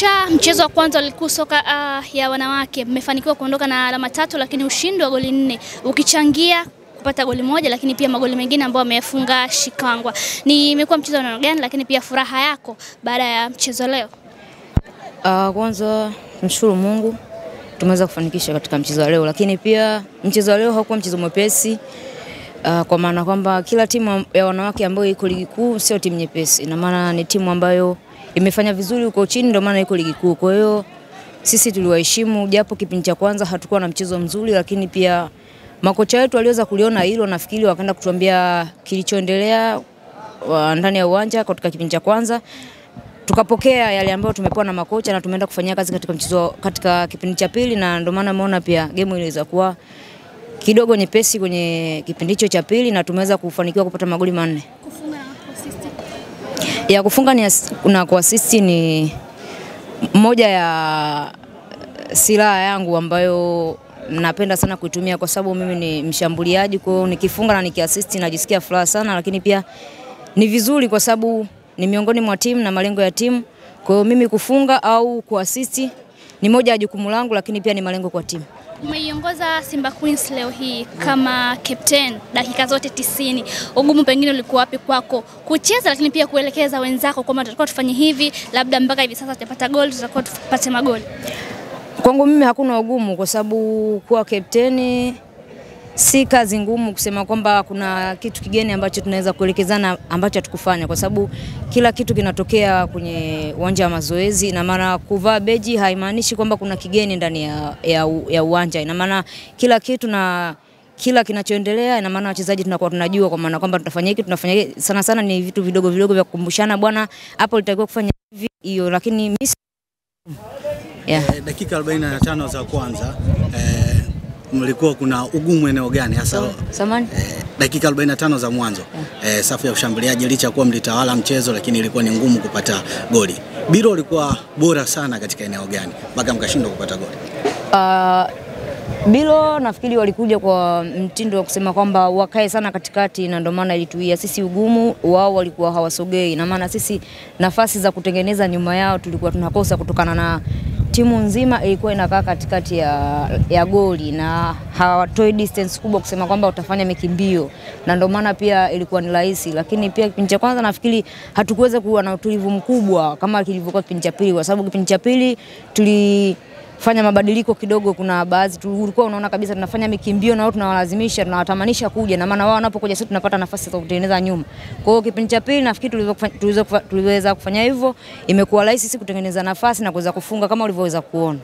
Kocha, mchezo wa kwanza ulikuwa soka ya wanawake. Mmefanikiwa kuondoka na alama 3 lakini ushindi wa goli 4 ukichangia kupata goli 1 lakini pia magoli mengine ambayo amefunga Shikangwa. Imekuwa mchezo wa gani lakini pia furaha yako baada ya mchezo leo? Kwanza mshukuru Mungu tumeweza kufanikisha katika mchezo leo, lakini pia mchezo leo haukuwa mchezo mwepesi. Kwa maana kwamba kila timu ya wanawake ambayo iko ligi kuu sio timu nyepesi. Ina maana ni timu ambayo imefanya vizuri huko chini ndio maana iko ligi kuu. Kwa hiyo sisi tuliwaheshimu japo kipindi cha kwanza hatakuwa na mchezo mzuri, lakini pia makocha wetu waliweza kuliona hilo, nafikiri wakaenda kutuambia kilichoendelea ndani ya uwanja katika kipindi cha kwanza. Tukapokea yale ambayo tumepewa na makocha na tumeenda kufanyia kazi katika mchezo katika kipindi cha pili, na ndio maana umeona pia game iliweza kuwa kidogo nyepesi kwenye kipindi hicho cha pili na tumeweza kufanikiwa kupata magoli 4. Kufunga na kuassist. Ya kufunga na kuassist ni moja ya silaha yangu ambayo napenda sana kuitumia kwa sababu mimi ni mshambuliaji, kwa hiyo nikifunga na nikiassist najisikia furaha sana, lakini pia ni vizuri kwa sababu ni miongoni mwa timu na malengo ya timu. Kwa hiyo mimi kufunga au kuassist ni moja ya jukumu langu, lakini pia ni malengo kwa timu. Umeiongoza Simba Queens leo hii kama captain dakika zote 90. Ugumu pengine ulikuwa wapi kwako kucheza lakini pia kuelekeza wenzako kwamba tutakuwa tufanye hivi, labda mpaka hivi sasa tutapata goli, tutakuwa tupate magoli? Kwangu mimi hakuna ugumu kwa sababu kuwa captain si kazi ngumu, kusema kwamba kuna kitu kigeni ambacho tunaweza kuelekezana ambacho hatukufanya, kwa sababu kila kitu kinatokea kwenye uwanja wa mazoezi. Na maana kuvaa beji haimaanishi kwamba kuna kigeni ndani ya uwanja. Ina maana kila kitu na kila kinachoendelea, ina maana wachezaji tunakuwa tunajua kwa maana kwamba tutafanya hiki, tunafanya hiki. Sana sana ni vitu vidogo vidogo vya kukumbushana, bwana hapo litakiwa kufanya hivi hiyo, lakini mimi dakika 45 za kwanza mlikuwa kuna ugumu eneo gani hasa? Dakika 45 za mwanzo safu ya ushambuliaji licha kuwa mlitawala mchezo lakini ilikuwa ni ngumu kupata goli. Biro alikuwa bora sana katika eneo gani mpaka mkashindwa kupata goli? Biro nafikiri walikuja kwa mtindo wa kusema kwamba wakae sana katikati na ndio maana ilituia sisi ugumu, wao walikuwa hawasogei. Na maana sisi nafasi za kutengeneza nyuma yao tulikuwa tunakosa kutokana na timu nzima ilikuwa inakaa katikati ya goli na hawatoi distance kubwa kusema kwamba utafanya mikimbio, na ndio maana pia ilikuwa ni rahisi. Lakini pia kipindi cha kwanza nafikiri hatukuweza kuwa na utulivu mkubwa kama kilivyokuwa kipindi cha pili, kwa sababu kipindi cha pili tulifanya mabadiliko kidogo. Kuna baadhi tulikuwa unaona kabisa tunafanya mikimbio na wao tunawalazimisha, tunawatamanisha kuja, na maana wao wanapokuja sisi tunapata nafasi za kutengeneza nyuma. Kwa hiyo kipindi cha pili nafikiri tuliweza kufanya hivyo, imekuwa rahisi sisi kutengeneza nafasi na kuweza kufunga kama ulivyoweza kuona.